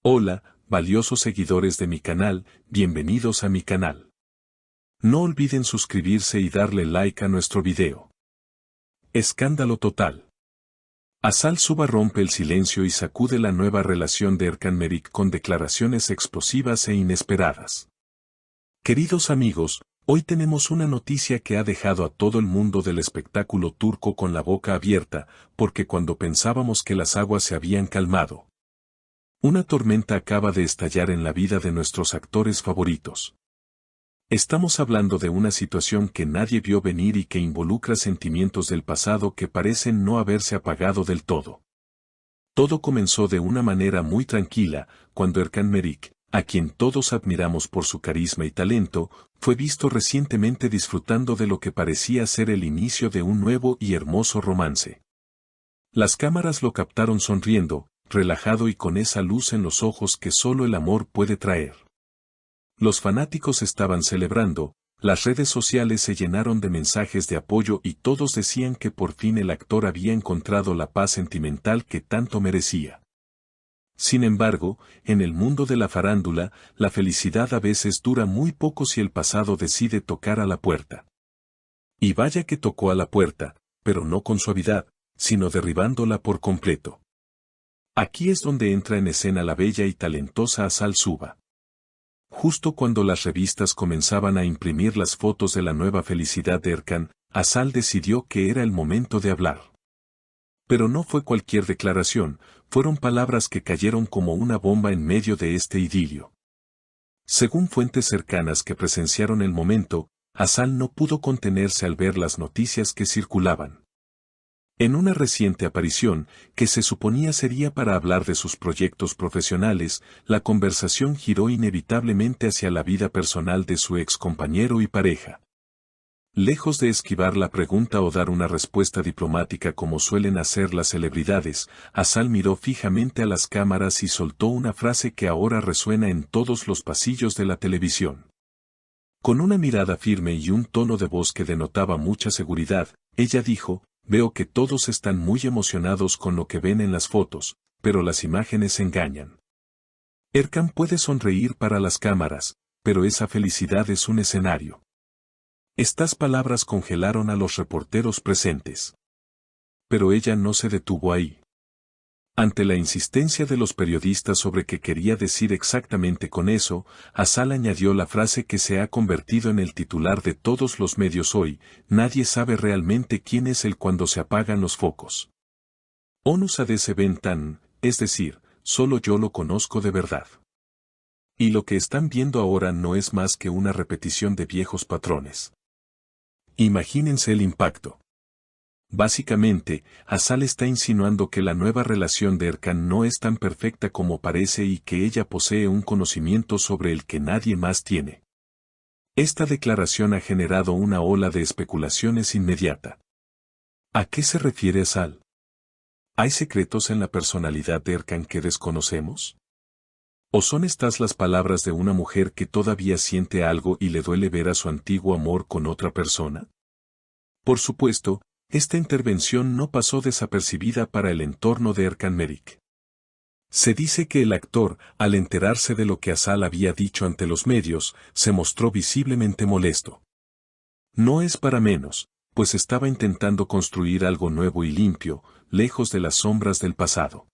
Hola, valiosos seguidores de mi canal, bienvenidos a mi canal. No olviden suscribirse y darle like a nuestro video. Escándalo total. Azal Suba rompe el silencio y sacude la nueva relación de Erkan Merik con declaraciones explosivas e inesperadas. Queridos amigos, hoy tenemos una noticia que ha dejado a todo el mundo del espectáculo turco con la boca abierta, porque cuando pensábamos que las aguas se habían calmado, una tormenta acaba de estallar en la vida de nuestros actores favoritos. Estamos hablando de una situación que nadie vio venir y que involucra sentimientos del pasado que parecen no haberse apagado del todo. Todo comenzó de una manera muy tranquila, cuando Erkan Merik, a quien todos admiramos por su carisma y talento, fue visto recientemente disfrutando de lo que parecía ser el inicio de un nuevo y hermoso romance. Las cámaras lo captaron sonriendo, relajado y con esa luz en los ojos que solo el amor puede traer. Los fanáticos estaban celebrando, las redes sociales se llenaron de mensajes de apoyo y todos decían que por fin el actor había encontrado la paz sentimental que tanto merecía. Sin embargo, en el mundo de la farándula, la felicidad a veces dura muy poco si el pasado decide tocar a la puerta. Y vaya que tocó a la puerta, pero no con suavidad, sino derribándola por completo. Aquí es donde entra en escena la bella y talentosa Azal Suba. Justo cuando las revistas comenzaban a imprimir las fotos de la nueva felicidad de Erkan, Azal decidió que era el momento de hablar. Pero no fue cualquier declaración, fueron palabras que cayeron como una bomba en medio de este idilio. Según fuentes cercanas que presenciaron el momento, Azal no pudo contenerse al ver las noticias que circulaban. En una reciente aparición, que se suponía sería para hablar de sus proyectos profesionales, la conversación giró inevitablemente hacia la vida personal de su ex compañero y pareja. Lejos de esquivar la pregunta o dar una respuesta diplomática como suelen hacer las celebridades, Azal miró fijamente a las cámaras y soltó una frase que ahora resuena en todos los pasillos de la televisión. Con una mirada firme y un tono de voz que denotaba mucha seguridad, ella dijo: "Veo que todos están muy emocionados con lo que ven en las fotos, pero las imágenes engañan. Erkan puede sonreír para las cámaras, pero esa felicidad es un escenario". Estas palabras congelaron a los reporteros presentes. Pero ella no se detuvo ahí. Ante la insistencia de los periodistas sobre qué quería decir exactamente con eso, Azal añadió la frase que se ha convertido en el titular de todos los medios hoy: "Nadie sabe realmente quién es él cuando se apagan los focos. Onu se ven tan, es decir, solo yo lo conozco de verdad. Y lo que están viendo ahora no es más que una repetición de viejos patrones". Imagínense el impacto. Básicamente, Azal está insinuando que la nueva relación de Erkan no es tan perfecta como parece y que ella posee un conocimiento sobre el que nadie más tiene. Esta declaración ha generado una ola de especulaciones inmediata. ¿A qué se refiere Azal? ¿Hay secretos en la personalidad de Erkan que desconocemos? ¿O son estas las palabras de una mujer que todavía siente algo y le duele ver a su antiguo amor con otra persona? Por supuesto, esta intervención no pasó desapercibida para el entorno de Erkan Merik. Se dice que el actor, al enterarse de lo que Azal había dicho ante los medios, se mostró visiblemente molesto. No es para menos, pues estaba intentando construir algo nuevo y limpio, lejos de las sombras del pasado.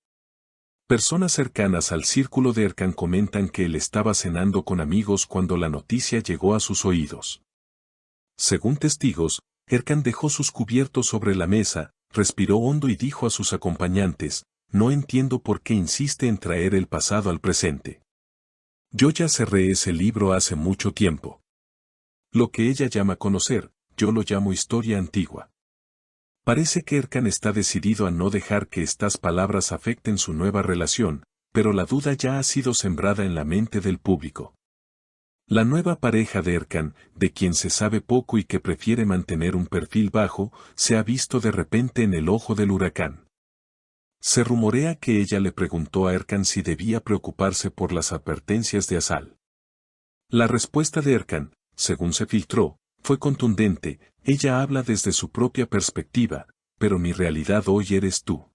Personas cercanas al círculo de Erkan comentan que él estaba cenando con amigos cuando la noticia llegó a sus oídos. Según testigos, Erkan dejó sus cubiertos sobre la mesa, respiró hondo y dijo a sus acompañantes: "No entiendo por qué insiste en traer el pasado al presente. Yo ya cerré ese libro hace mucho tiempo. Lo que ella llama conocer, yo lo llamo historia antigua". Parece que Erkan está decidido a no dejar que estas palabras afecten su nueva relación, pero la duda ya ha sido sembrada en la mente del público. La nueva pareja de Erkan, de quien se sabe poco y que prefiere mantener un perfil bajo, se ha visto de repente en el ojo del huracán. Se rumorea que ella le preguntó a Erkan si debía preocuparse por las advertencias de Azal. La respuesta de Erkan, según se filtró, fue contundente: "Ella habla desde su propia perspectiva, pero mi realidad hoy eres tú.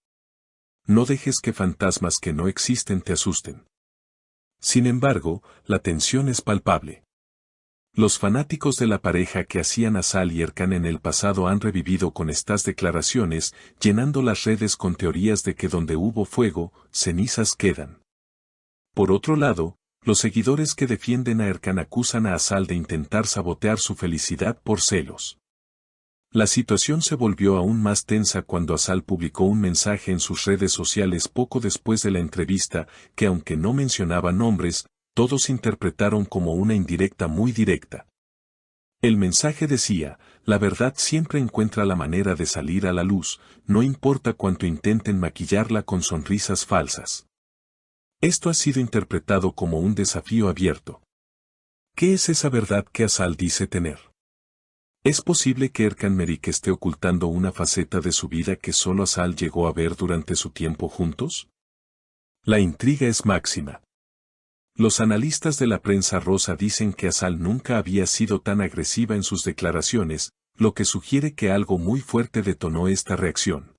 No dejes que fantasmas que no existen te asusten". Sin embargo, la tensión es palpable. Los fanáticos de la pareja que hacían Azal y Erkan en el pasado han revivido con estas declaraciones, llenando las redes con teorías de que donde hubo fuego, cenizas quedan. Por otro lado, los seguidores que defienden a Erkan acusan a Azal de intentar sabotear su felicidad por celos. La situación se volvió aún más tensa cuando Azal publicó un mensaje en sus redes sociales poco después de la entrevista que, aunque no mencionaba nombres, todos interpretaron como una indirecta muy directa. El mensaje decía: la verdad siempre encuentra la manera de salir a la luz, no importa cuánto intenten maquillarla con sonrisas falsas. Esto ha sido interpretado como un desafío abierto. ¿Qué es esa verdad que Azal dice tener? ¿Es posible que Erkan Merik esté ocultando una faceta de su vida que solo Azal llegó a ver durante su tiempo juntos? La intriga es máxima. Los analistas de la prensa rosa dicen que Azal nunca había sido tan agresiva en sus declaraciones, lo que sugiere que algo muy fuerte detonó esta reacción.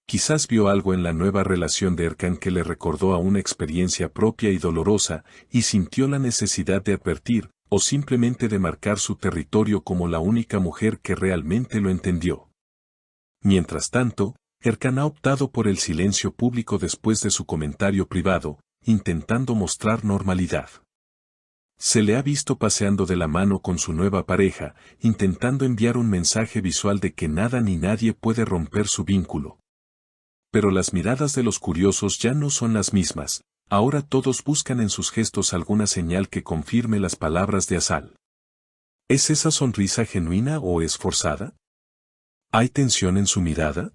Quizás vio algo en la nueva relación de Erkan que le recordó a una experiencia propia y dolorosa, y sintió la necesidad de advertir, o simplemente de marcar su territorio como la única mujer que realmente lo entendió. Mientras tanto, Erkan ha optado por el silencio público después de su comentario privado, intentando mostrar normalidad. Se le ha visto paseando de la mano con su nueva pareja, intentando enviar un mensaje visual de que nada ni nadie puede romper su vínculo. Pero las miradas de los curiosos ya no son las mismas. Ahora todos buscan en sus gestos alguna señal que confirme las palabras de Azal. ¿Es esa sonrisa genuina o es forzada? ¿Hay tensión en su mirada?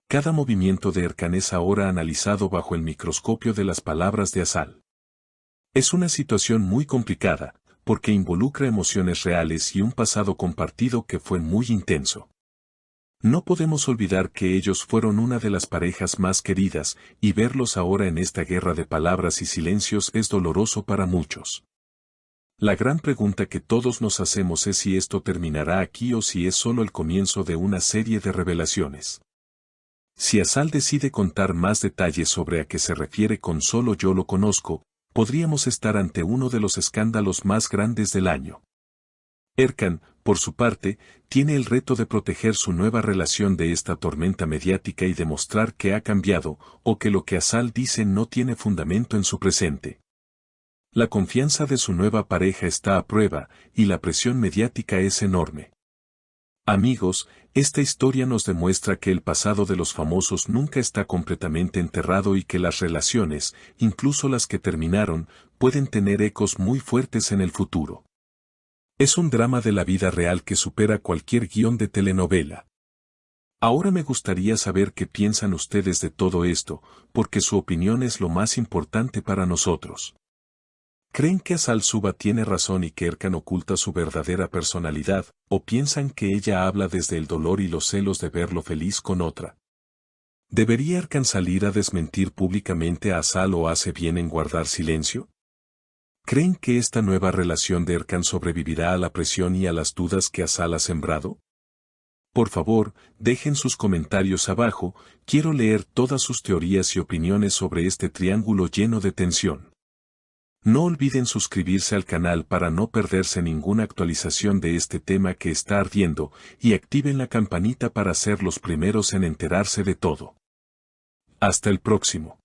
Cada movimiento de Erkan es ahora analizado bajo el microscopio de las palabras de Azal. Es una situación muy complicada, porque involucra emociones reales y un pasado compartido que fue muy intenso. No podemos olvidar que ellos fueron una de las parejas más queridas, y verlos ahora en esta guerra de palabras y silencios es doloroso para muchos. La gran pregunta que todos nos hacemos es si esto terminará aquí o si es solo el comienzo de una serie de revelaciones. Si Azal decide contar más detalles sobre a qué se refiere con "solo yo lo conozco", podríamos estar ante uno de los escándalos más grandes del año. Erkan, por su parte, tiene el reto de proteger su nueva relación de esta tormenta mediática y demostrar que ha cambiado, o que lo que Azal dice no tiene fundamento en su presente. La confianza de su nueva pareja está a prueba, y la presión mediática es enorme. Amigos, esta historia nos demuestra que el pasado de los famosos nunca está completamente enterrado y que las relaciones, incluso las que terminaron, pueden tener ecos muy fuertes en el futuro. Es un drama de la vida real que supera cualquier guión de telenovela. Ahora me gustaría saber qué piensan ustedes de todo esto, porque su opinión es lo más importante para nosotros. ¿Creen que Azal Suba tiene razón y que Erkan oculta su verdadera personalidad, o piensan que ella habla desde el dolor y los celos de verlo feliz con otra? ¿Debería Erkan salir a desmentir públicamente a Azal o hace bien en guardar silencio? ¿Creen que esta nueva relación de Erkan sobrevivirá a la presión y a las dudas que Azal ha sembrado? Por favor, dejen sus comentarios abajo, quiero leer todas sus teorías y opiniones sobre este triángulo lleno de tensión. No olviden suscribirse al canal para no perderse ninguna actualización de este tema que está ardiendo, y activen la campanita para ser los primeros en enterarse de todo. Hasta el próximo.